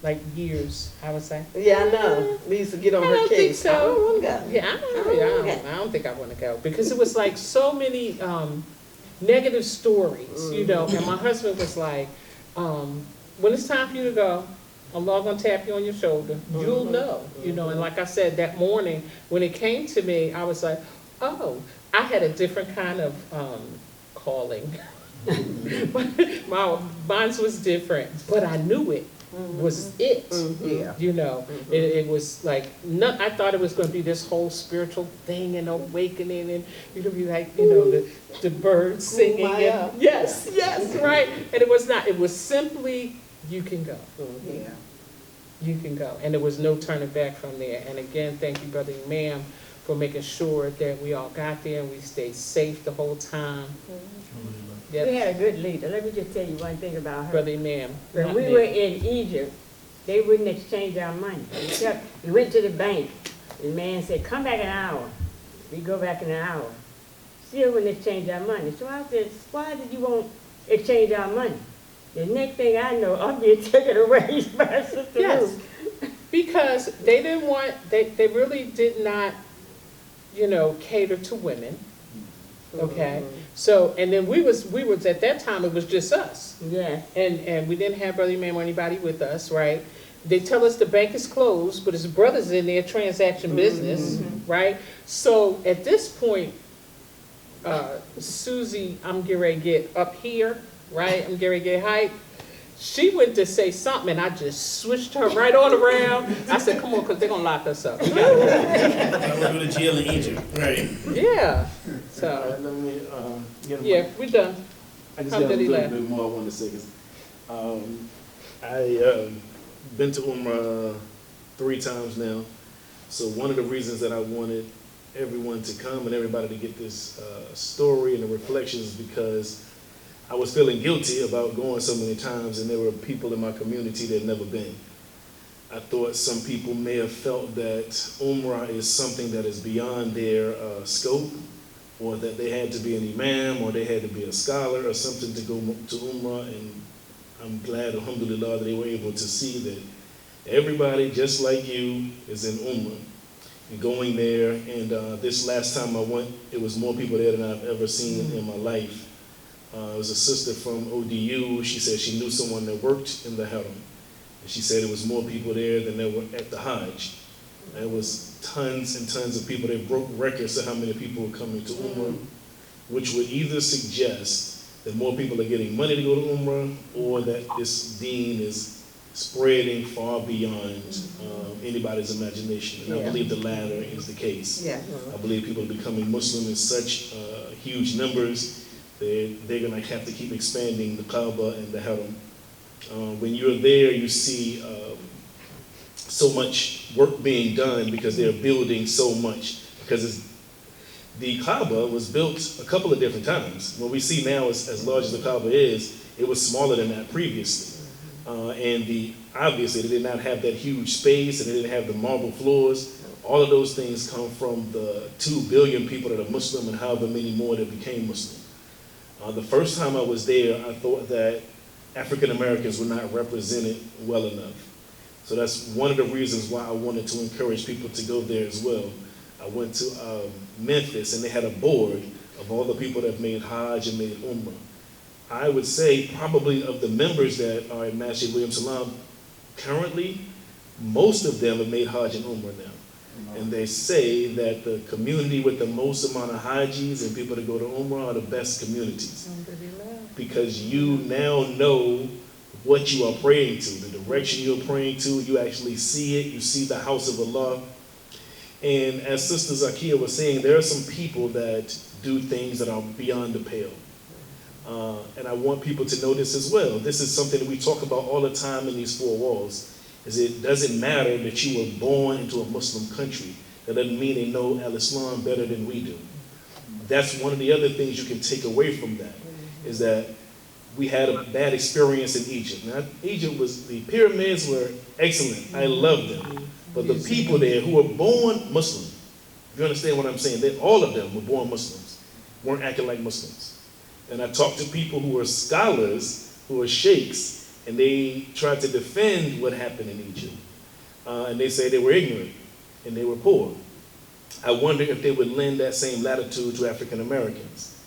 like years, I would say. Yeah, I know. We used to get on I her don't think case. so. I don't want to go. Yeah, I don't think I want to go because it was like so many negative stories, you know. And my husband was like, when it's time for you to go, Allah gonna tap you on your shoulder. You'll know, you know. And like I said, that morning when it came to me, I was like, oh, I had a different kind of calling. Mine was different, but I knew it was it. Yeah. You know, it was like, I thought it was going to be this whole spiritual thing and awakening, and you know, be like, you know, the birds singing. And, yes, right. And it was not. It was simply, you can go. Yeah. You can go. And there was no turning back from there. And again, thank you, Brother Imam, for making sure that we all got there and we stayed safe the whole time. Yep. We had a good leader. Let me just tell you one thing about her. Brother Imam. When we were in Egypt, they wouldn't exchange our money. We went to the bank. The man said, come back in an hour. We go back in an hour. Still wouldn't exchange our money. So I said, why did you want to exchange our money? The next thing I know, I'm being taken away by Sister Yes, Ruth. because they didn't want, they really did not, you know, cater to women. Okay, so, and then we was at that time, it was just us. Yeah. And we didn't have Brother Imam or anybody with us, right? They tell us the bank is closed, but his brother's in there, transaction business, right? So at this point, Susie, I'm getting ready to get up here, right? I'm getting ready to get hype. She went to say something, and I just switched her right on around. I said, come on, because they're going to lock us up. I went to the jail in Egypt, right? Yeah, All so, right, let me get yeah, we're done. I just got a Alhamdulillah. little bit more I wanted to say. 'Cause, I been to Umrah 3 times now. So one of the reasons that I wanted everyone to come and everybody to get this story and the reflections is because I was feeling guilty about going so many times, and there were people in my community that had never been. I thought some people may have felt that Umrah is something that is beyond their scope, or that they had to be an imam, or they had to be a scholar or something to go to Umrah, and I'm glad, alhamdulillah, that they were able to see that everybody just like you is in Umrah. And going there, and this last time I went, it was more people there than I've ever seen in my life. It was a sister from ODU. She said she knew someone that worked in the Haram. And she said it was more people there than there were at the Hajj. There was tons and tons of people. They broke records of how many people were coming to Umrah, which would either suggest that more people are getting money to go to Umrah, or that this deen is spreading far beyond anybody's imagination. And I believe the latter is the case. Yeah. I believe people are becoming Muslim in such huge numbers. They're going to have to keep expanding the Kaaba and the Haram. When you're there, you see so much work being done because they're building so much. Because the Kaaba was built a couple of different times. What we see now is, as large as the Kaaba is, it was smaller than that previously. And obviously, they did not have that huge space, and they didn't have the marble floors. All of those things come from the 2 billion people that are Muslim and however many more that became Muslim. The first time I was there, I thought that African Americans were not represented well enough. So that's one of the reasons why I wanted to encourage people to go there as well. I went to Memphis, and they had a board of all the people that have made Hajj and made Umrah. I would say probably of the members that are at Masjid Salaam currently, most of them have made Hajj and Umrah now. And they say that the community with the most amount of Hajis and people that go to Umrah are the best communities. Because you now know what you are praying to, the direction you're praying to, you actually see it, you see the house of Allah. And as Sister Zakia was saying, there are some people that do things that are beyond the pale. And I want people to know this as well. This is something that we talk about all the time in these 4 walls. Is it doesn't matter that you were born into a Muslim country. That doesn't mean they know Al-Islam better than we do. That's one of the other things you can take away from that, is that we had a bad experience in Egypt. Now, the pyramids were excellent. I loved them. But the people there who were born Muslim, if you understand what I'm saying, all of them were born Muslims, weren't acting like Muslims. And I talked to people who were scholars, who were sheikhs, and they tried to defend what happened in Egypt. And they say they were ignorant and they were poor. I wonder if they would lend that same latitude to African Americans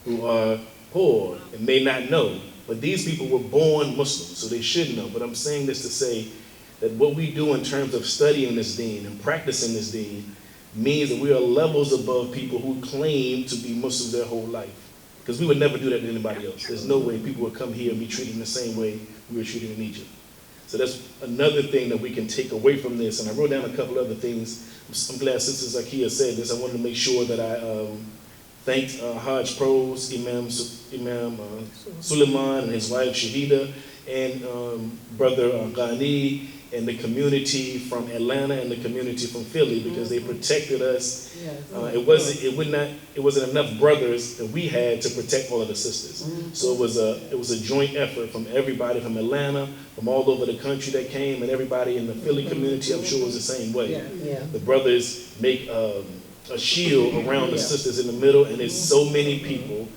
who are poor and may not know. But these people were born Muslims, so they should know. But I'm saying this to say that what we do in terms of studying this deen and practicing this deen means that we are levels above people who claim to be Muslims their whole life. Because we would never do that to anybody else. There's no way people would come here and be treated the same way we were treated in Egypt. So that's another thing that we can take away from this. And I wrote down a couple other things. I'm glad Sister Zakiya said this. I wanted to make sure that I thanked Hajj Pros, Imam Suleiman and his wife Shahida, and Brother Ghani, and the community from Atlanta and the community from Philly, because they protected us. It wasn't enough brothers that we had to protect all of the sisters. So it was a joint effort from everybody from Atlanta, from all over the country that came, and everybody in the Philly community, I'm sure, was the same way. The brothers make a shield around the sisters in the middle, and it's so many people.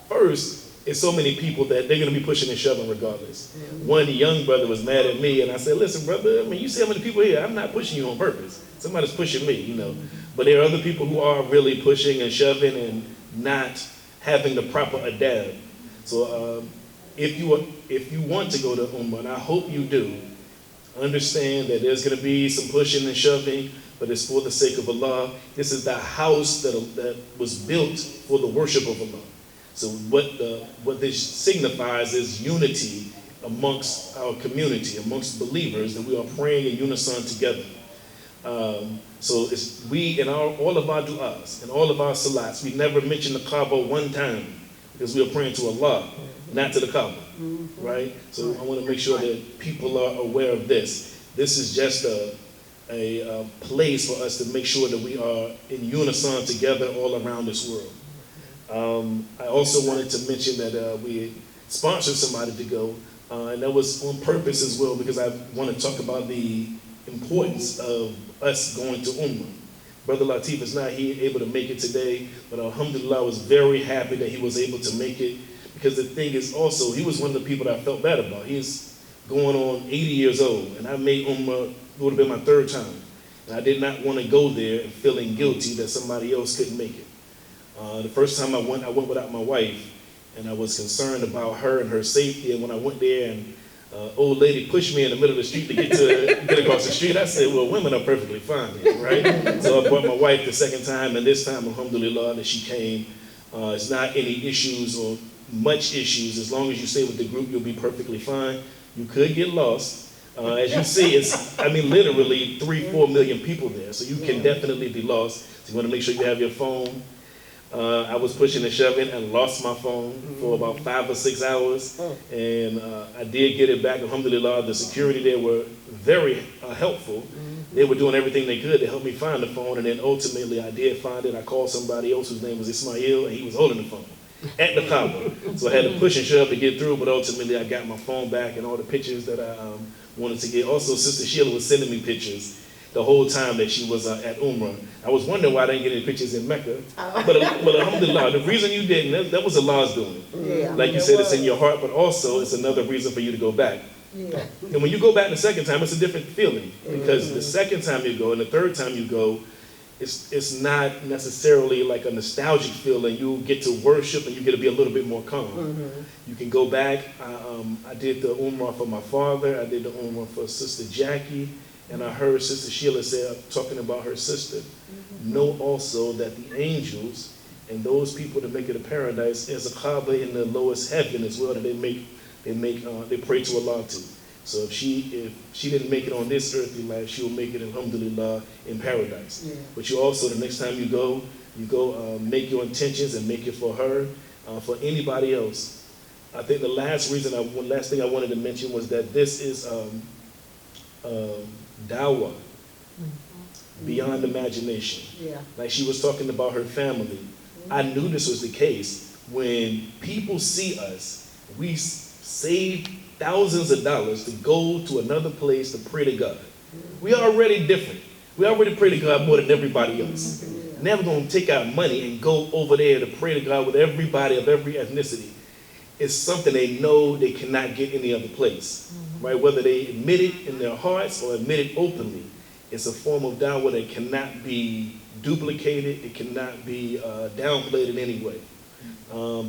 First, it's so many people that they're going to be pushing and shoving regardless. One young brother was mad at me, and I said, listen, brother, I mean, you see how many people here? I'm not pushing you on purpose. Somebody's pushing me, you know. But there are other people who are really pushing and shoving and not having the proper adab. So if you want to go to Umrah, and I hope you do, understand that there's going to be some pushing and shoving, but it's for the sake of Allah. This is the house that was built for the worship of Allah. So what this signifies is unity amongst our community, amongst believers, that we are praying in unison together. So it's we and all of our du'as and all of our salats, we never mention the Kaaba one time because we are praying to Allah, not to the Kaaba, right? So I want to make sure that people are aware of this. This is just a place for us to make sure that we are in unison together all around this world. I also wanted to mention that we sponsored somebody to go, and that was on purpose as well, because I want to talk about the importance of us going to Umrah. Brother Latif is not here able to make it today, but alhamdulillah, I was very happy that he was able to make it, because the thing is also, he was one of the people that I felt bad about. He's going on 80 years old, and I made Umrah, it would have been my third time, and I did not want to go there and feeling guilty that somebody else couldn't make it. The first time I went without my wife, and I was concerned about her and her safety. And when I went there, and old lady pushed me in the middle of the street to get across the street, I said, well, women are perfectly fine here, right? So I brought my wife the second time, and this time, alhamdulillah, that she came. It's not any issues or much issues. As long as you stay with the group, you'll be perfectly fine. You could get lost. As you see, it's, I mean, literally 3-4 million people there, so you can definitely be lost. So you want to make sure you have your phone. I was pushing and shoving and lost my phone for about 5 or 6 hours, and I did get it back. Alhamdulillah, the security there were very helpful. They were doing everything they could to help me find the phone, and then ultimately I did find it. I called somebody else whose name was Ismail, and he was holding the phone at the Kaaba. So I had to push and shove to get through, but ultimately I got my phone back and all the pictures that I wanted to get. Also, Sister Sheila was sending me pictures the whole time that she was at Umrah. I was wondering why I didn't get any pictures in Mecca. But alhamdulillah, the reason you didn't, that was Allah's doing. Like you said, it's in your heart, but also it's another reason for you to go back. And when you go back the second time, it's a different feeling. Because the second time you go and the third time you go, it's not necessarily like a nostalgic feeling. You get to worship and you get to be a little bit more calm. You can go back. I did the Umrah for my father. I did the Umrah for Sister Jackie. And I heard Sister Sheila say, talking about her sister, know also that the angels and those people that make it a paradise is a Kaaba in the lowest heaven as well, that they pray to Allah to. So if she didn't make it on this earthly life, she will make it, alhamdulillah, in paradise. But you also, the next time you go make your intentions and make it for her, for anybody else. I think the last thing I wanted to mention was that this is dawah, beyond imagination. Like she was talking about her family. I knew this was the case. When people see us, we save thousands of dollars to go to another place to pray to God. We are already different. We already pray to God more than everybody else. Never going to take our money and go over there to pray to God with everybody of every ethnicity. it's something they know they cannot get any other place, right? Whether they admit it in their hearts or admit it openly, it's a form of da'wah that cannot be duplicated, it cannot be downplayed in any way.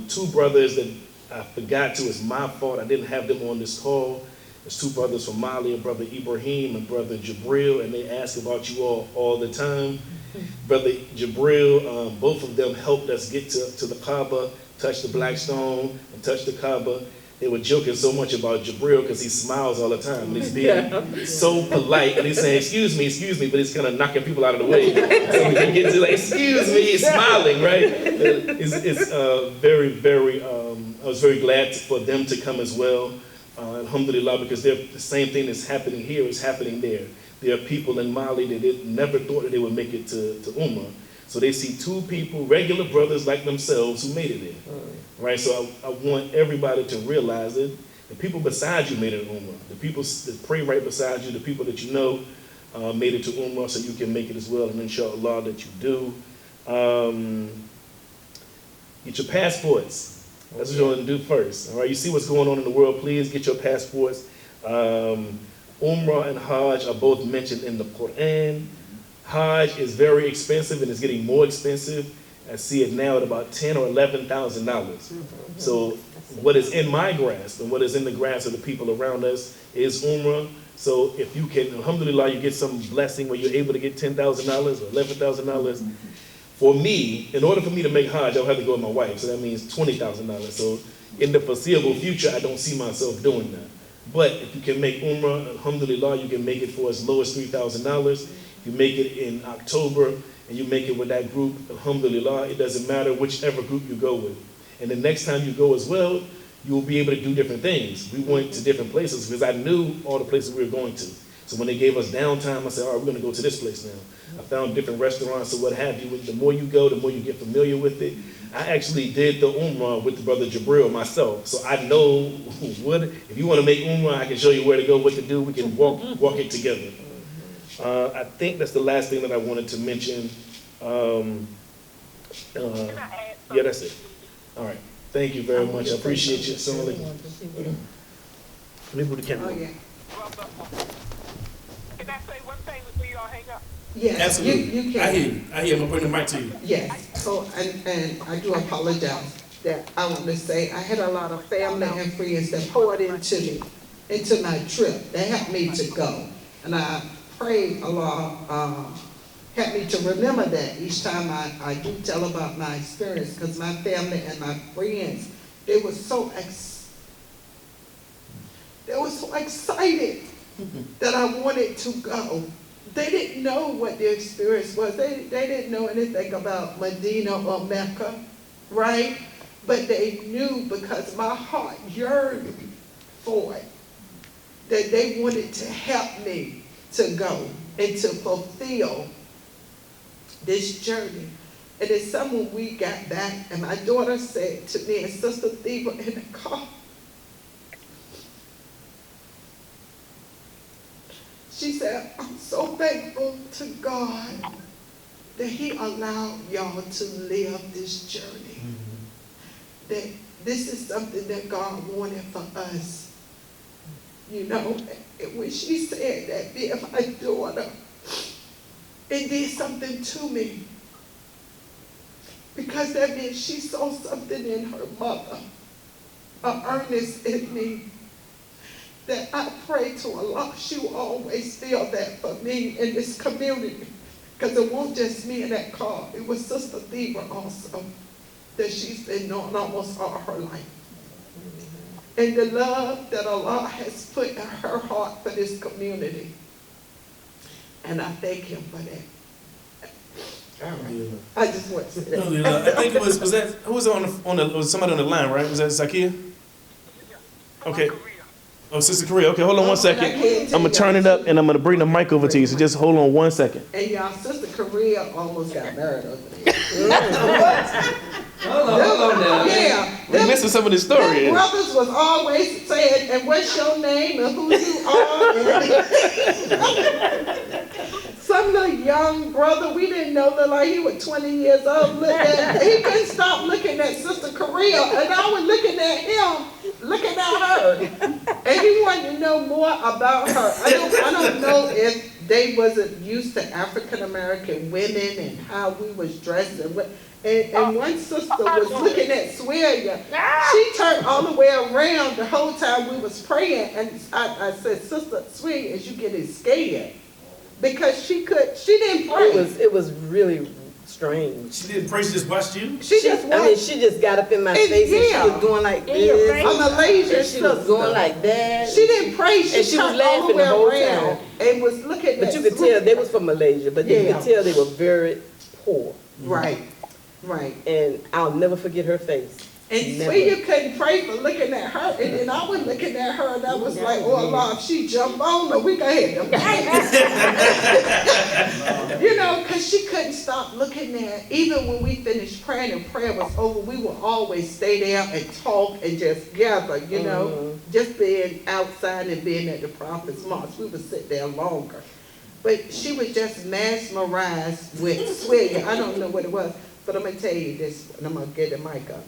Two brothers that I forgot to, it's my fault, I didn't have them on this call. There's two brothers from Mali, a brother Ibrahim and brother Jabril, and they ask about you all the time. Brother Jabril, both of them helped us get to the Kaaba, touch the black stone, and touch the Kaaba. They were joking so much about Jabril because he smiles all the time. And he's being so polite, and he's saying, excuse me, but he's kind of knocking people out of the way. So we can get to like, excuse me, he's smiling, right? It's very, very, I was very glad for them to come as well. Alhamdulillah, because the same thing that's happening here is happening there. There are people in Mali that never thought that they would make it to Umrah. So they see two people, regular brothers like themselves, who made it there. Right? So I want everybody to realize it. The people beside you made it to Umrah. The people that pray right beside you, the people that you know made it to Umrah, so you can make it as well. And inshallah that you do. Get your passports. That's what you want to do first. All right, you see what's going on in the world, please get your passports. Umrah and Hajj are both mentioned in the Quran. Hajj is very expensive and it's getting more expensive. I see it now at about $10,000 or $11,000. So what is in my grasp and what is in the grasp of the people around us is Umrah. So if you can, alhamdulillah, you get some blessing where you're able to get $10,000 or $11,000. For me, in order for me to make Hajj, I'll have to go with my wife. So that means $20,000. So in the foreseeable future, I don't see myself doing that. But if you can make Umrah, alhamdulillah, you can make it for as low as $3,000. If you make it in October and you make it with that group, alhamdulillah, it doesn't matter whichever group you go with. And the next time you go as well, you will be able to do different things. We went to different places because I knew all the places we were going to. So when they gave us downtime, I said, all right, we're going to go to this place now. I found different restaurants or what have you. The more you go, the more you get familiar with it. I actually did the Umrah with the brother Jabril myself. So I know what, if you want to make Umrah, I can show you where to go, what to do. We can walk it together. I think that's the last thing that I wanted to mention. Yeah, that's it. All right. Thank you very much. I appreciate you. Let me put the camera. Oh, yeah. Can I say one thing before you all hang up? Yes, Absolutely. you can. I hear you. I'm going to bring the mic to you. Yes, so, and I do apologize that I want to say, I had a lot of family and friends that poured into me, into my trip. They helped me to go. And I pray Allah help me to remember that each time I do tell about my experience, because my family and my friends, they were so excited that I wanted to go. They didn't know what the experience was. They didn't know anything about Medina or Mecca, right? But they knew, because my heart yearned for it, that they wanted to help me to go and to fulfill this journey. And it's something we got back, and my daughter said to me and Sister Theba in the car, she said, I'm so thankful to God that He allowed y'all to live this journey. That this is something that God wanted for us. You know, and when she said that, being my daughter, it did something to me. Because that meant she saw something in her mother, an earnest in me, that I pray to Allah, she will always feel that for me in this community. Because it wasn't just me in that car, it was Sister Theba also, that she's been knowing almost all her life. And the love that Allah has put in her heart for this community. And I thank Him for that. All right. I just want to say that. I think it was that, who was was somebody on the line, right? Was that Zakia? Okay. Oh, Sister Korea. Okay, hold on 1 second. I'm going to turn it up and I'm going to bring the mic over to you. So just hold on 1 second. And y'all, Sister Korea almost got married over there. Hold on now. Yeah. We're missing some of the story. Them brothers was always saying, and what's your name and who you are. So some little young brother, we didn't know, looked like he was 20 years old, he couldn't stop looking at Sister Korea, and I was looking at him, looking at her, and he wanted to know more about her. I don't know if they wasn't used to African American women and how we was dressed and one sister was looking at Swelia. She turned all the way around the whole time we was praying, and I said, Sister Swelia, is you getting scared? Because she didn't pray. It was really strange. She didn't pray, she just watched you? She just got up in my face and she was going like this. I'm a Malaysian And she was sister. going like that. She didn't pray. And she was turned all laughing way the whole around time. and was looking at. But you could tell they was from Malaysia, but you could tell they were very poor. Right, right. And I'll never forget her face. And Never. Swelia couldn't pray for looking at her, and then I was looking at her, and I was like, oh Allah, if she jumped on her, we got hit them. You know, because she couldn't stop looking at, even when we finished praying and prayer was over, we would always stay there and talk and just gather, you know, just being outside and being at the Prophet's Mosque. We would sit there longer. But she was just mesmerized with Swelia. I don't know what it was, but I'm going to tell you this, and I'm going to get the mic up.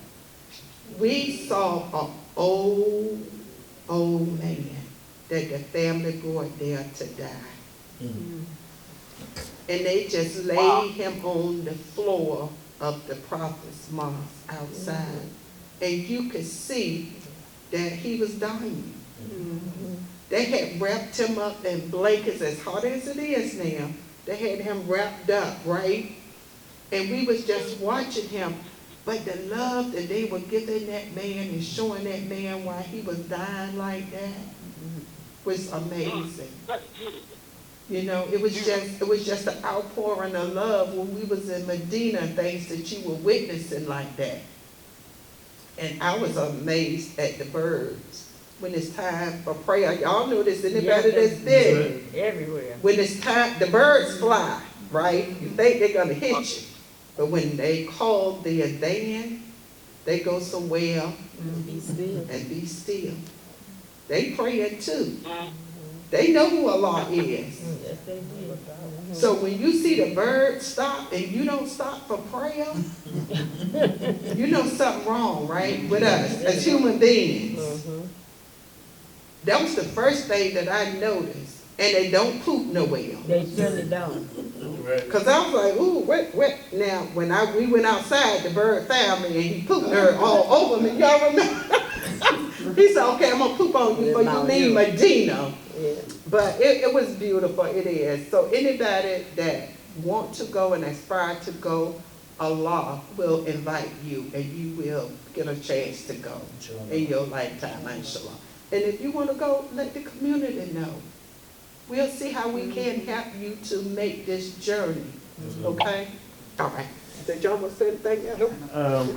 We saw an old man that the family brought there to die. And they just laid him on the floor of the Prophet's Mosque outside. And you could see that he was dying. They had wrapped him up in blankets, as hot as it is now. They had him wrapped up, right? And we was just watching him. But the love that they were giving that man and showing that man while he was dying like that was amazing. You know, it was just an outpouring of love when we was in Medina, things that you were witnessing like that. And I was amazed at the birds. When it's time for prayer, y'all know this, anybody that's been everywhere. When it's time, the birds fly, right? You think they're gonna hit you. But when they call the adhan, they go somewhere and be still. They praying too. They know who Allah is. Yes, they did. So when you see the bird stop and you don't stop for prayer, you know something wrong, right, with us as human beings. That was the first thing that I noticed. And they don't poop nowhere. They surely don't. Because I was like, ooh, what? Now, when we went outside, the bird found me and he pooped her all over me. Y'all remember? He said, okay, I'm going to poop on you before you leave Medina. Yeah. But it was beautiful, it is. So anybody that want to go and aspire to go, Allah will invite you and you will get a chance to go in your lifetime, inshallah. And if you want to go, let the community know. We'll see how we can help you to make this journey, okay? All right. Did y'all want to say anything else?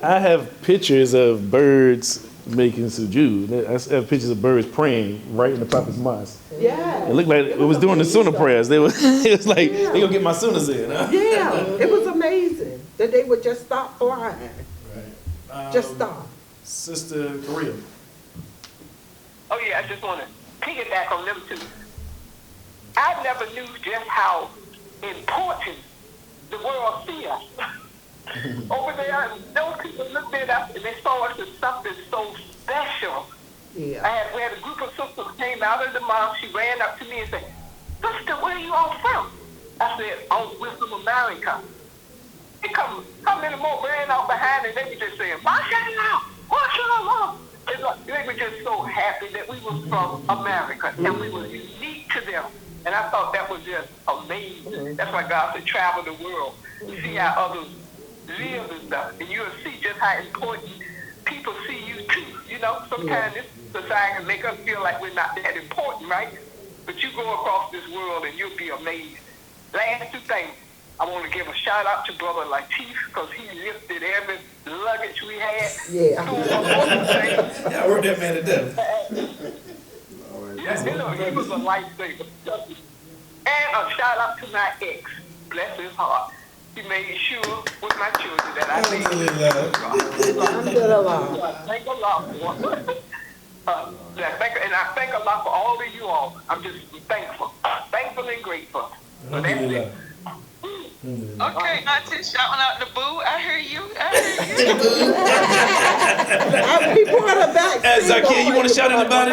I have pictures of birds making sujood. I have pictures of birds praying right in the Prophet's Mosque. Yeah. It looked like it was doing the sunnah prayers. It was like, they gonna get my sunnahs in. Huh? Yeah, it was amazing that they would just stop flying. Right. Just stop. Sister Korea. Oh yeah, I just want to piggyback on them two. I never knew just how important the world see us. Over there, those people looked at us and they saw us as something so special. Yeah. We had a group of sisters came out of the mosque. She ran up to me and said, "Sister, where are you all from?" I said, "Oh, we're from America." They come in the more ran out behind and they were just saying, "Mashallah, Mashallah." They were just so happy that we were from America and we were unique to them. And I thought that was just amazing. That's why God said travel the world, see how others live and stuff. And you'll see just how important people see you too. You know, sometimes this society can make us feel like we're not that important, right? But you go across this world and you'll be amazed. Last two things. I want to give a shout out to Brother Latif because he lifted every luggage we had. Yeah. Yeah, I worked that man to death. Yeah, you know, he was a lifesaver. And a shout out to my ex. Bless his heart. He made sure with my children that I made Alhamdulillah. Thank Allah for and I thank Allah for all of you all. I'm just thankful and grateful. Alhamdulillah. Okay, Auntie, shouting out the boo. I hear you. I hear you. He brought her back. Zakia, you want to shout anybody?